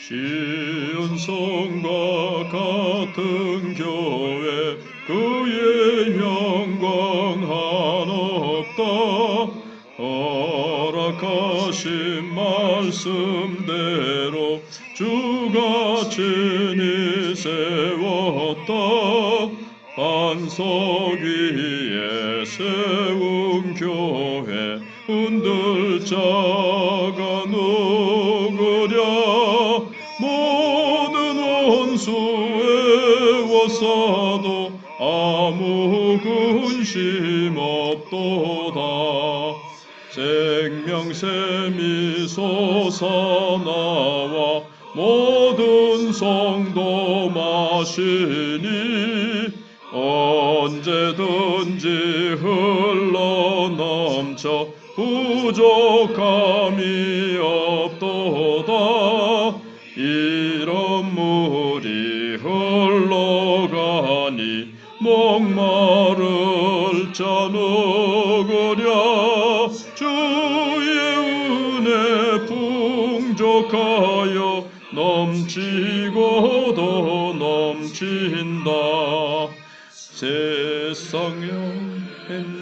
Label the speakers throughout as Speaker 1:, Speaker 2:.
Speaker 1: 시온성과 같은 교회 그의 영광 한없다. 허락하신 말씀대로 주가 친히 세웠다. 반석 위에 세운 교회 흔들 자가 누구랴. 모든 원수의 워싸도 아무 근심 없도다. 생명샘이 솟아나와 모든 성도 마시니 언제든지 흘러넘쳐 부족함이 없도다. 이런 물이 흘러가니 목마를 자 누구랴. 주의 은혜 풍족하여 넘치고도 넘친다. 세상의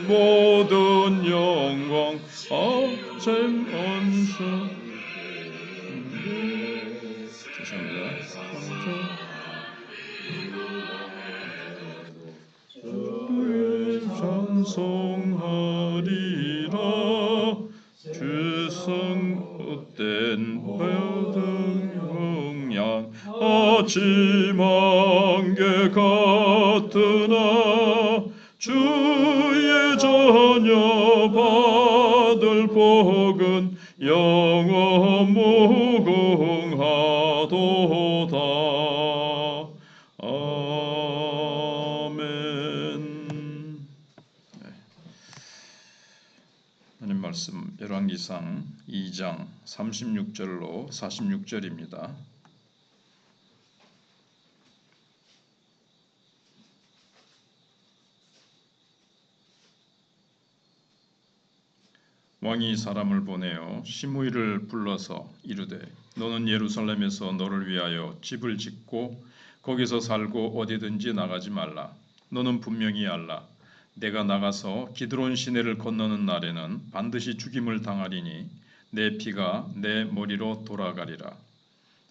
Speaker 1: 모든 영광 아셈 언사. 주를 찬송하리라. 주성 헛된 모든 흥양 아침 안개 같으나 주의 자녀 받을 복은 영원 무궁하도다. 아멘. 하나님 말씀 열왕기상 2장 36절로 46절입니다. 왕이 사람을 보내어 시므이를 불러서 이르되 너는 예루살렘에서 너를 위하여 집을 짓고 거기서 살고 어디든지 나가지 말라. 너는 분명히 알라. 내가 나가서 기드론 시내를 건너는 날에는 반드시 죽임을 당하리니 내 피가 내 머리로 돌아가리라.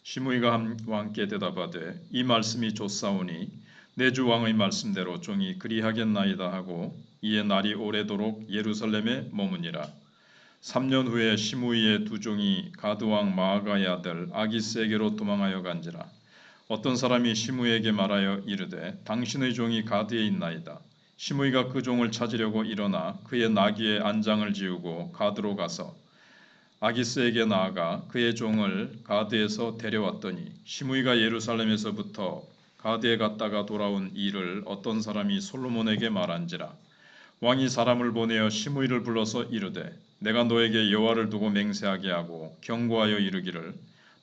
Speaker 1: 시므이가 왕께 대답하되 이 말씀이 좋사오니 내 주 왕의 말씀대로 종이 그리하겠나이다 하고 이에 날이 오래도록 예루살렘에 머무니라. 3년 후에 시므이의 두 종이 가드 왕 마아가의 아들 아기스에게로 도망하여 간지라. 어떤 사람이 시므이에게 말하여 이르되 당신의 종이 가드에 있나이다. 시므이가 그 종을 찾으려고 일어나 그의 나귀에 안장을 지우고 가드로 가서 아기스에게 나아가 그의 종을 가드에서 데려왔더니 시므이가 예루살렘에서부터 가드에 갔다가 돌아온 일을 어떤 사람이 솔로몬에게 말한지라. 왕이 사람을 보내어 시므이를 불러서 이르되 내가 너에게 여호와를 두고 맹세하게 하고 경고하여 이르기를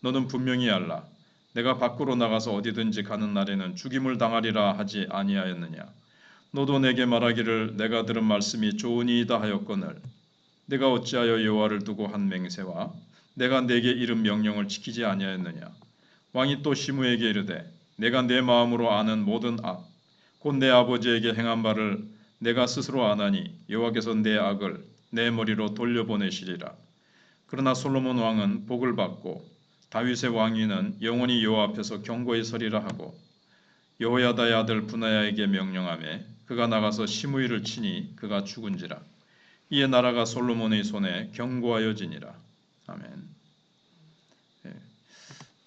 Speaker 1: 너는 분명히 알라. 내가 밖으로 나가서 어디든지 가는 날에는 죽임을 당하리라 하지 아니하였느냐. 너도 내게 말하기를 내가 들은 말씀이 좋으니이다 하였거늘 내가 어찌하여 여호와를 두고 한 맹세와 내가 내게 이른 명령을 지키지 아니하였느냐. 왕이 또 시므이에게 이르되 내가 내 마음으로 아는 모든 악 곧 내 아버지에게 행한 바를 내가 스스로 아나니 여호와께서 내 악을 내 머리로 돌려보내시리라. 그러나 솔로몬 왕은 복을 받고 다윗의 왕위는 영원히 여호와 앞에서 경고히 서리라 하고 여호야다의 아들 분하야에게 명령하매 그가 나가서 시므이를 치니 그가 죽은지라. 이에 나라가 솔로몬의 손에 경고하여지니라. 아멘.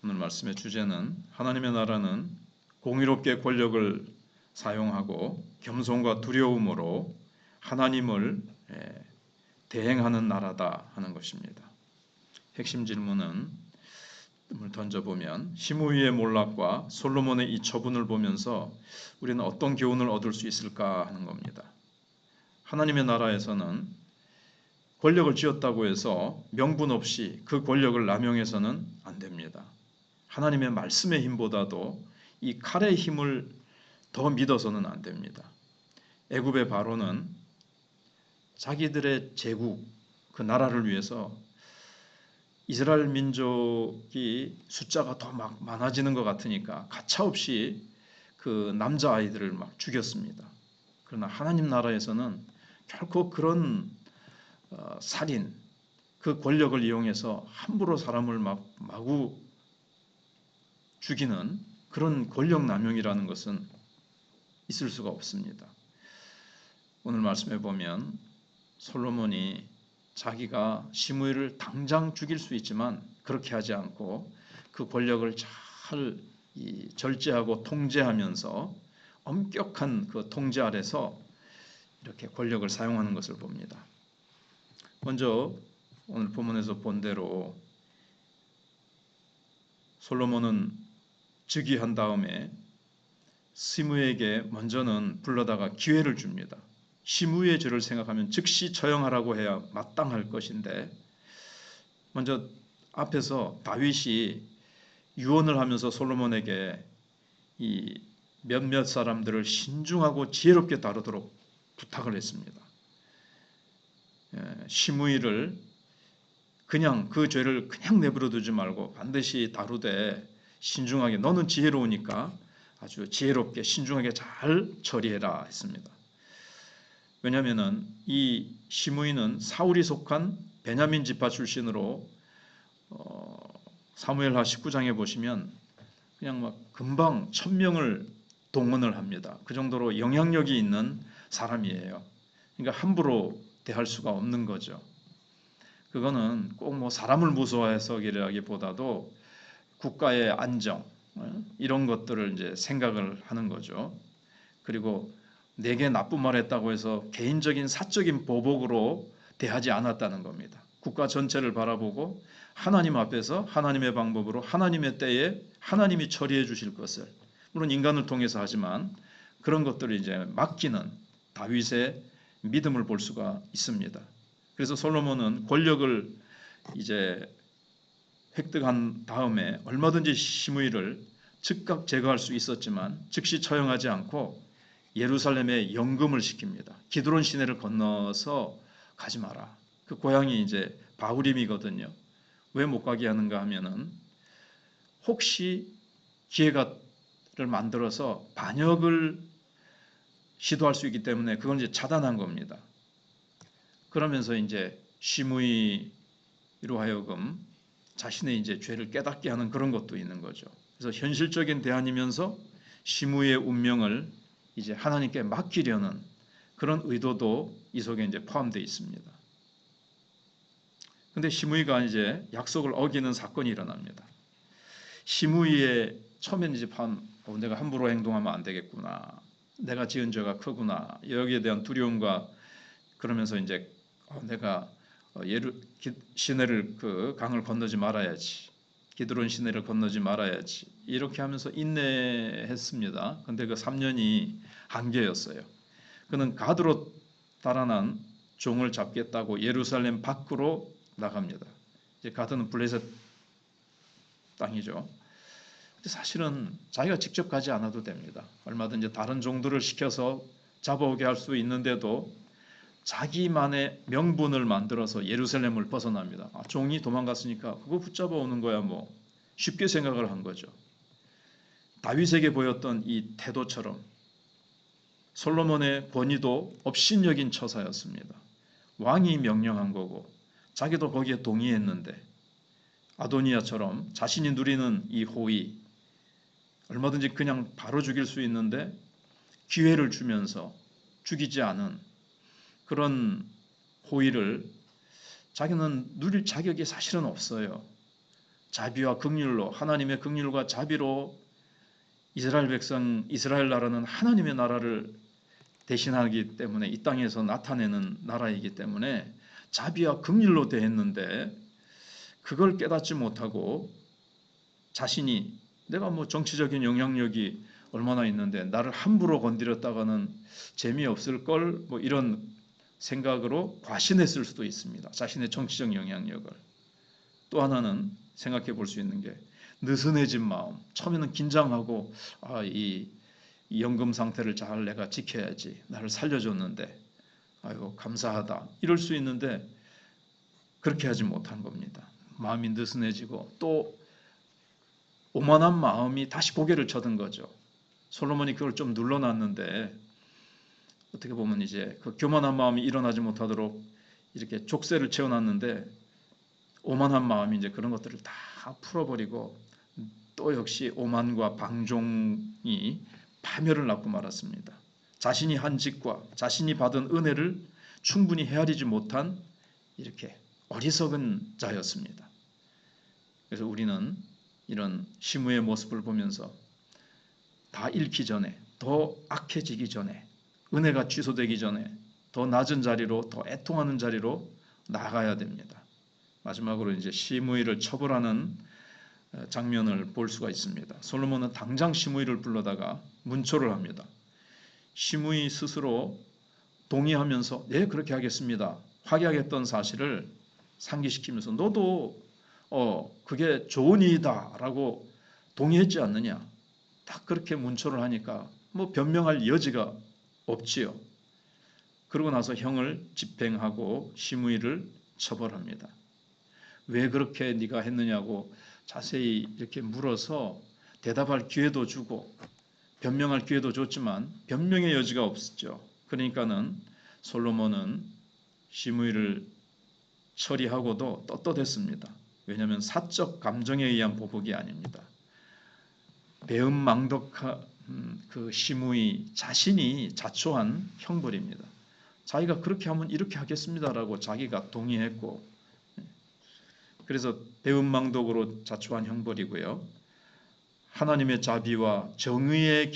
Speaker 1: 오늘 말씀의 주제는 하나님의 나라는 공의롭게 권력을 사용하고 겸손과 두려움으로 하나님을 대행하는 나라다 하는 것입니다. 핵심 질문을 던져보면 시므이의 몰락과 솔로몬의 이 처분을 보면서 우리는 어떤 교훈을 얻을 수 있을까 하는 겁니다. 하나님의 나라에서는 권력을 쥐었다고 해서 명분 없이 그 권력을 남용해서는 안 됩니다. 하나님의 말씀의 힘보다도 이 칼의 힘을 더 믿어서는 안 됩니다. 애굽의 바로는 자기들의 제국, 그 나라를 위해서 이스라엘 민족이 숫자가 더 막 많아지는 것 같으니까 가차없이 그 남자 아이들을 막 죽였습니다. 그러나 하나님 나라에서는 결코 그런 살인, 그 권력을 이용해서 함부로 사람을 막 마구 죽이는 그런 권력 남용이라는 것은 있을 수가 없습니다. 오늘 말씀해 보면 솔로몬이 자기가 시므이를 당장 죽일 수 있지만 그렇게 하지 않고 그 권력을 잘 절제하고 통제하면서 엄격한 그 통제 아래서 이렇게 권력을 사용하는 것을 봅니다. 먼저 오늘 본문에서 본 대로 솔로몬은 즉위한 다음에 시므에게 먼저는 불러다가 기회를 줍니다. 시므의 죄를 생각하면 즉시 처형하라고 해야 마땅할 것인데 먼저 앞에서 다윗이 유언을 하면서 솔로몬에게 이 몇몇 사람들을 신중하고 지혜롭게 다루도록 부탁을 했습니다. 시므이를 그냥 그 죄를 그냥 내버려 두지 말고 반드시 다루되 신중하게 너는 지혜로우니까 아주 지혜롭게 신중하게 잘 처리해라 했습니다. 왜냐하면 이 시므이는 사울이 속한 베냐민 지파 출신으로 사무엘하 19장에 보시면 그냥 막 금방 1000명을 동원을 합니다. 그 정도로 영향력이 있는 사람이에요. 그러니까 함부로 대할 수가 없는 거죠. 그거는 꼭 뭐 사람을 무서워해서라기보다도 국가의 안정 이런 것들을 이제 생각을 하는 거죠. 그리고 내게 나쁜 말 했다고 해서 개인적인 사적인 보복으로 대하지 않았다는 겁니다. 국가 전체를 바라보고 하나님 앞에서 하나님의 방법으로 하나님의 때에 하나님이 처리해 주실 것을 물론 인간을 통해서 하지만 그런 것들을 이제 맡기는 다윗의 믿음을 볼 수가 있습니다. 그래서 솔로몬은 권력을 이제 획득한 다음에 얼마든지 시므이를 즉각 제거할 수 있었지만 즉시 처형하지 않고 예루살렘에 연금을 시킵니다. 기드론 시내를 건너서 가지 마라. 그 고향이 이제 바후림이거든요. 왜 못 가게 하는가 하면은 혹시 기회를 만들어서 반역을 시도할 수 있기 때문에 그걸 이제 차단한 겁니다. 그러면서 이제 시므이로 하여금 자신의 이제 죄를 깨닫게 하는 그런 것도 있는 거죠. 그래서 현실적인 대안이면서 시므이의 운명을 이제 하나님께 맡기려는 그런 의도도 이 속에 이제 포함되어 있습니다. 근데 시므이가 이제 약속을 어기는 사건이 일어납니다. 시므이의 처음에는 이제 내가 함부로 행동하면 안 되겠구나. 내가 지은 죄가 크구나. 여기에 대한 두려움과 그러면서 이제 내가 시내를 그 강을 건너지 말아야지. 기드론 시내를 건너지 말아야지. 이렇게 하면서 인내했습니다. 근데 그 3년이 한계였어요. 그는 가드로 달아난 종을 잡겠다고 예루살렘 밖으로 나갑니다. 이제 가드는 블레셋 땅이죠. 근데 사실은 자기가 직접 가지 않아도 됩니다. 얼마든지 다른 종들을 시켜서 잡아오게 할 수 있는데도 자기만의 명분을 만들어서 예루살렘을 벗어납니다. 종이 도망갔으니까 그거 붙잡아 오는 거야 뭐 쉽게 생각을 한 거죠. 다윗에게 보였던 이 태도처럼 솔로몬의 권위도 업신여긴 처사였습니다. 왕이 명령한 거고 자기도 거기에 동의했는데 아도니아처럼 자신이 누리는 이 호의 얼마든지 그냥 바로 죽일 수 있는데 기회를 주면서 죽이지 않은 그런 호의를 자기는 누릴 자격이 사실은 없어요. 자비와 긍휼로 하나님의 긍휼과 자비로 이스라엘 백성 이스라엘 나라는 하나님의 나라를 대신하기 때문에 이 땅에서 나타내는 나라이기 때문에 자비와 긍휼로 대했는데 그걸 깨닫지 못하고 자신이 내가 뭐 정치적인 영향력이 얼마나 있는데 나를 함부로 건드렸다가는 재미없을 걸 뭐 이런 생각으로 과신했을 수도 있습니다. 자신의 정치적 영향력을. 또 하나는 생각해 볼 수 있는 게 느슨해진 마음. 처음에는 긴장하고 이 연금 상태를 잘 내가 지켜야지. 나를 살려줬는데 아이고 감사하다. 이럴 수 있는데 그렇게 하지 못한 겁니다.
Speaker 2: 마음이 느슨해지고 또 오만한 마음이 다시 고개를 쳐든 거죠. 솔로몬이 그걸 좀 눌러놨는데 어떻게 보면 이제 그 교만한 마음이 일어나지 못하도록 이렇게 족쇄를 채워놨는데 오만한 마음이 이제 그런 것들을 다 풀어버리고 또 역시 오만과 방종이 파멸을 낳고 말았습니다. 자신이 한 짓과 자신이 받은 은혜를 충분히 헤아리지 못한 이렇게 어리석은 자였습니다. 그래서 우리는 이런 시므의 모습을 보면서 다 잃기 전에, 더 악해지기 전에, 은혜가 취소되기 전에 더 낮은 자리로, 더 애통하는 자리로 나가야 됩니다. 마지막으로 이제 시므이를 처벌하는 장면을 볼 수가 있습니다. 솔로몬은 당장 시므이를 불러다가 문초를 합니다. 시므이 스스로 동의하면서 네, 그렇게 하겠습니다. 확약했던 사실을 상기시키면서 너도 그게 좋은 일이다라고 동의했지 않느냐. 딱 그렇게 문초를 하니까 뭐 변명할 여지가 없지요. 그러고 나서 형을 집행하고 시므이를 처벌합니다. 왜 그렇게 네가 했느냐고 자세히 이렇게 물어서 대답할 기회도 주고 변명할 기회도 줬지만 변명의 여지가 없었죠. 그러니까는 솔로몬은 시므이를 처리하고도 떳떳했습니다. 왜냐하면 사적 감정에 의한 보복이 아닙니다. 배은망덕한 그 시므이 자신이 자초한 형벌입니다. 자기가 그렇게 하면 이렇게 하겠습니다라고 자기가 동의했고, 그래서 배은망덕으로 자초한 형벌이고요. 하나님의 자비와 정의에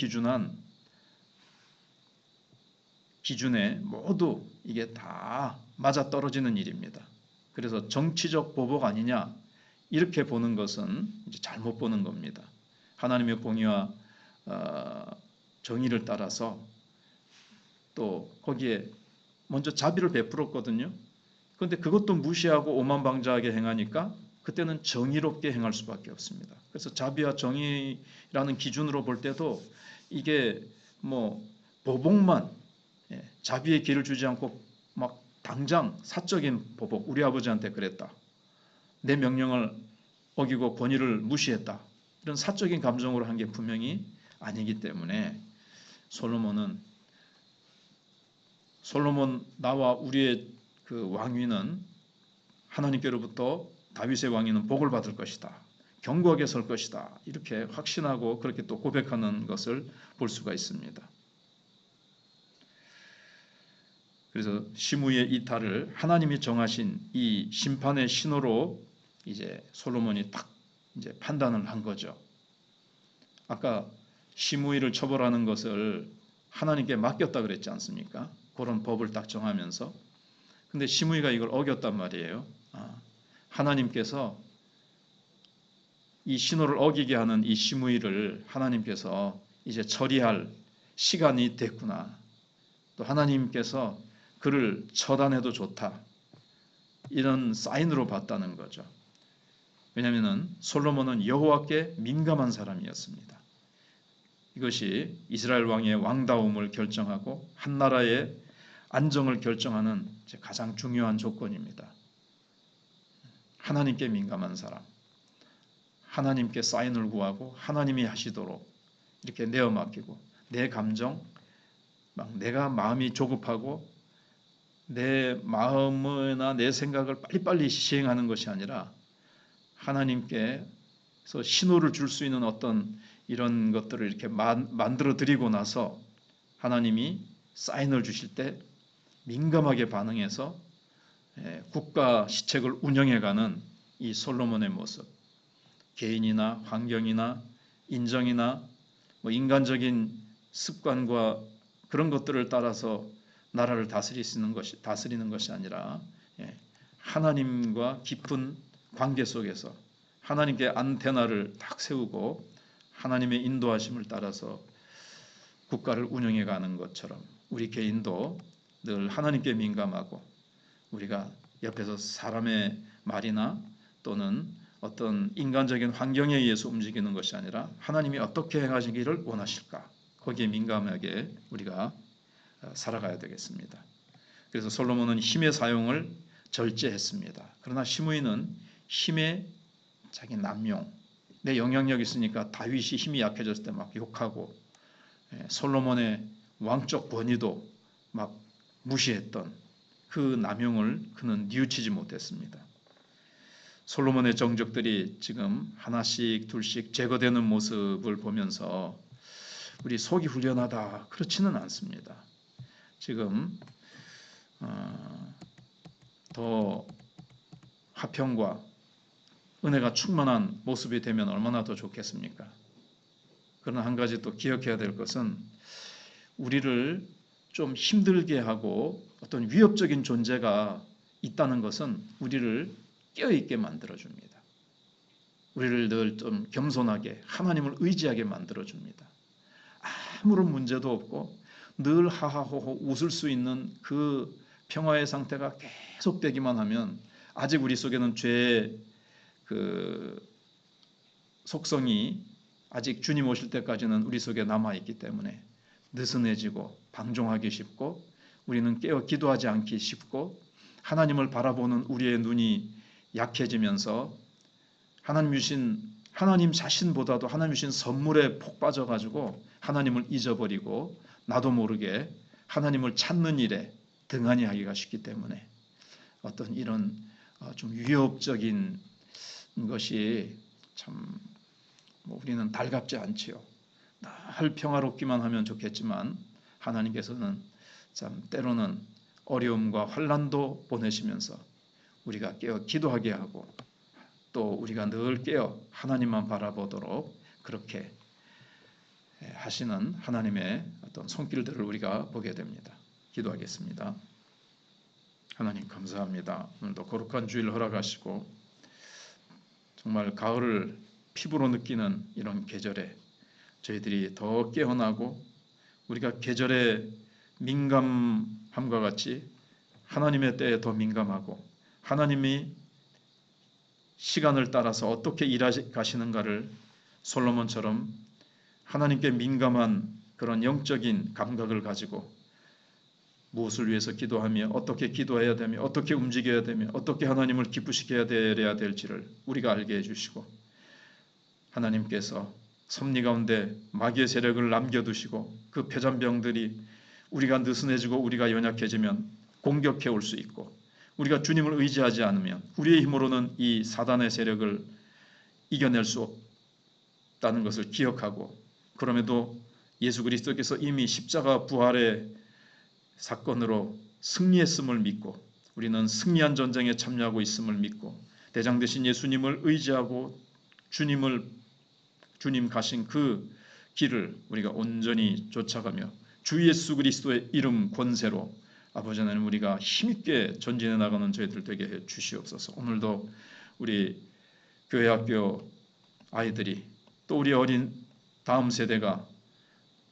Speaker 2: 기준에 모두 이게 다 맞아떨어지는 일입니다. 그래서 정치적 보복 아니냐 이렇게 보는 것은 이제 잘못 보는 겁니다. 하나님의 공의와 정의를 따라서 또 거기에 먼저 자비를 베풀었거든요. 그런데 그것도 무시하고 오만방자하게 행하니까 그때는 정의롭게 행할 수밖에 없습니다. 그래서 자비와 정의라는 기준으로 볼 때도 이게 뭐 보복만 자비의 길을 주지 않고 막 당장 사적인 보복, 우리 아버지한테 그랬다. 내 명령을 어기고 권위를 무시했다. 이런 사적인 감정으로 한 게 분명히 아니기 때문에 솔로몬 나와 우리의 그 왕위는 하나님께로부터 다윗의 왕위는 복을 받을 것이다. 견고하게 설 것이다. 이렇게 확신하고 그렇게 또 고백하는 것을 볼 수가 있습니다. 그래서 시므이의 이탈을 하나님이 정하신 이 심판의 신호로 이제 솔로몬이 딱 이제 판단을 한 거죠. 아까 시므이를 처벌하는 것을 하나님께 맡겼다 그랬지 않습니까? 그런 법을 딱 정하면서. 근데 시므이가 이걸 어겼단 말이에요. 하나님께서 이 신호를 어기게 하는 이 시므이를 하나님께서 이제 처리할 시간이 됐구나. 또 하나님께서 그를 처단해도 좋다. 이런 사인으로 봤다는 거죠. 왜냐하면 솔로몬은 여호와께 민감한 사람이었습니다. 이것이 이스라엘 왕의 왕다움을 결정하고 한 나라의 안정을 결정하는 가장 중요한 조건입니다. 하나님께 민감한 사람, 하나님께 사인을 구하고 하나님이 하시도록 이렇게 내어 맡기고 내 감정, 막 내가 마음이 조급하고 내 마음이나 내 생각을 빨리빨리 시행하는 것이 아니라 하나님께서 신호를 줄 수 있는 어떤 이런 것들을 이렇게 만들어 드리고 나서 하나님이 사인을 주실 때 민감하게 반응해서 국가 시책을 운영해가는 이 솔로몬의 모습, 개인이나 환경이나 인정이나 뭐 인간적인 습관과 그런 것들을 따라서 나라를 다스리는 것이 아니라 하나님과 깊은 관계 속에서 하나님께 안테나를 딱 세우고 하나님의 인도하심을 따라서 국가를 운영해 가는 것처럼 우리 개인도 늘 하나님께 민감하고 우리가 옆에서 사람의 말이나 또는 어떤 인간적인 환경에 의해서 움직이는 것이 아니라 하나님이 어떻게 행하시기를 원하실까 거기에 민감하게 우리가 살아가야 되겠습니다. 그래서 솔로몬은 힘의 사용을 절제했습니다. 그러나 시므이는 힘의 자기 남용, 내 영향력 있으니까 다윗이 힘이 약해졌을 때 막 욕하고 솔로몬의 왕적 권위도 막 무시했던 그 남용을 그는 뉘우치지 못했습니다. 솔로몬의 정적들이 지금 하나씩 둘씩 제거되는 모습을 보면서 우리 속이 후련하다 그렇지는 않습니다. 지금 더 화평과 은혜가 충만한 모습이 되면 얼마나 더 좋겠습니까? 그러나 한 가지 또 기억해야 될 것은 우리를 좀 힘들게 하고 어떤 위협적인 존재가 있다는 것은 우리를 깨어있게 만들어줍니다. 우리를 늘 좀 겸손하게 하나님을 의지하게 만들어줍니다. 아무런 문제도 없고 늘 하하호호 웃을 수 있는 그 평화의 상태가 계속되기만 하면 아직 우리 속에는 죄의 그 속성이 아직 주님 오실 때까지는 우리 속에 남아있기 때문에 느슨해지고 방종하기 쉽고 우리는 깨어 기도하지 않기 쉽고 하나님을 바라보는 우리의 눈이 약해지면서 하나님 자신보다도 하나님 주신 선물에 폭 빠져가지고 하나님을 잊어버리고 나도 모르게 하나님을 찾는 일에 등한히 하기가 쉽기 때문에 어떤 이런 좀 위협적인 것이 참 우리는 달갑지 않지요. 늘 평화롭기만 하면 좋겠지만 하나님께서는 참 때로는 어려움과 환난도 보내시면서 우리가 깨어 기도하게 하고 또 우리가 늘 깨어 하나님만 바라보도록 그렇게 하시는 하나님의 어떤 손길들을 우리가 보게 됩니다. 기도하겠습니다. 하나님 감사합니다. 오늘도 거룩한 주일 허락하시고 정말 가을을 피부로 느끼는 이런 계절에 저희들이 더 깨어나고 우리가 계절에 민감함과 같이 하나님의 때에 더 민감하고 하나님이 시간을 따라서 어떻게 일하시는가를 솔로몬처럼 하나님께 민감한 그런 영적인 감각을 가지고 무엇을 위해서 기도하며 어떻게 기도해야 되며 어떻게 움직여야 되며 어떻게 하나님을 기쁘시게 해야 될지를 우리가 알게 해주시고 하나님께서 섭리 가운데 마귀의 세력을 남겨두시고 그 패잔병들이 우리가 느슨해지고 우리가 연약해지면 공격해 올 수 있고 우리가 주님을 의지하지 않으면 우리의 힘으로는 이 사단의 세력을 이겨낼 수 없다는 것을 기억하고 그럼에도 예수 그리스도께서 이미 십자가 부활의 사건으로 승리했음을 믿고 우리는 승리한 전쟁에 참여하고 있음을 믿고 대장 되신 예수님을 의지하고 주님 가신 그 길을 우리가 온전히 쫓아가며 주 예수 그리스도의 이름 권세로 아버지 하나님 우리가 힘있게 전진해 나가는 저희들 되게 해 주시옵소서. 오늘도 우리 교회 학교 아이들이 또 우리 어린 다음 세대가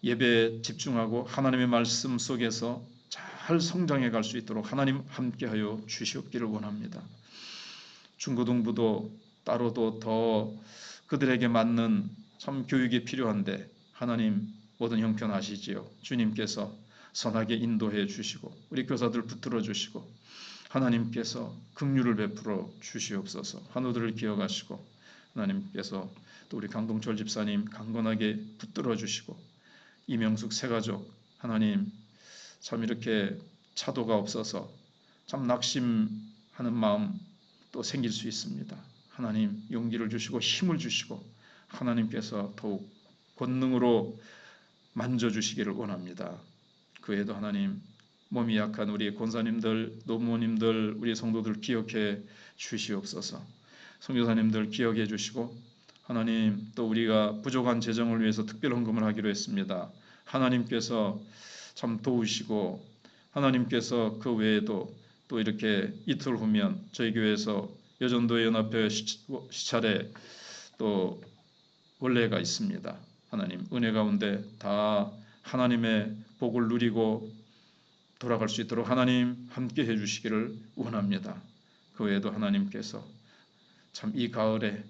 Speaker 2: 예배에 집중하고 하나님의 말씀 속에서 잘 성장해 갈 수 있도록 하나님 함께하여 주시옵기를 원합니다. 중고등부도 따로도 더 그들에게 맞는 참 교육이 필요한데 하나님 모든 형편하시지요. 주님께서 선하게 인도해 주시고 우리 교사들 붙들어 주시고 하나님께서 긍휼을 베풀어 주시옵소서. 환우들을 기억하시고 하나님께서 또 우리 강동철 집사님 강건하게 붙들어 주시고 이명숙 새가족 하나님 참 이렇게 차도가 없어서 참 낙심하는 마음 또 생길 수 있습니다. 하나님 용기를 주시고 힘을 주시고 하나님께서 더욱 권능으로 만져주시기를 원합니다. 그 외에도 하나님 몸이 약한 우리 권사님들, 노모님들, 우리 성도들 기억해 주시옵소서. 선교사님들 기억해 주시고 하나님 또 우리가 부족한 재정을 위해서 특별 헌금을 하기로 했습니다. 하나님께서 참 도우시고 하나님께서 그 외에도 또 이렇게 이틀 후면 저희 교회에서 여전도 연합회 시찰에 또 원례가 있습니다. 하나님 은혜 가운데 다 하나님의 복을 누리고 돌아갈 수 있도록 하나님 함께 해주시기를 원합니다. 그 외에도 하나님께서 참 이 가을에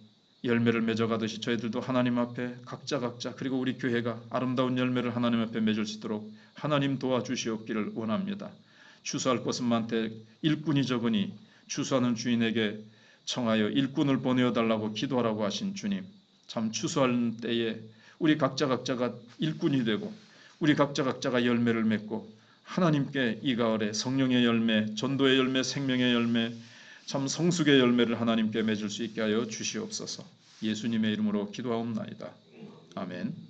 Speaker 2: 열매를 맺어가듯이 저희들도 하나님 앞에 각자 그리고 우리 교회가 아름다운 열매를 하나님 앞에 맺을 수 있도록 하나님 도와주시옵기를 원합니다. 추수할 것은 많되 일꾼이 적으니 추수하는 주인에게 청하여 일꾼을 보내어 달라고 기도하라고 하신 주님, 참 추수할 때에 우리 각자가 일꾼이 되고 우리 각자가 열매를 맺고 하나님께 이 가을에 성령의 열매, 전도의 열매, 생명의 열매, 참 성숙의 열매를 하나님께 맺을 수 있게 하여 주시옵소서. 예수님의 이름으로 기도하옵나이다. 아멘.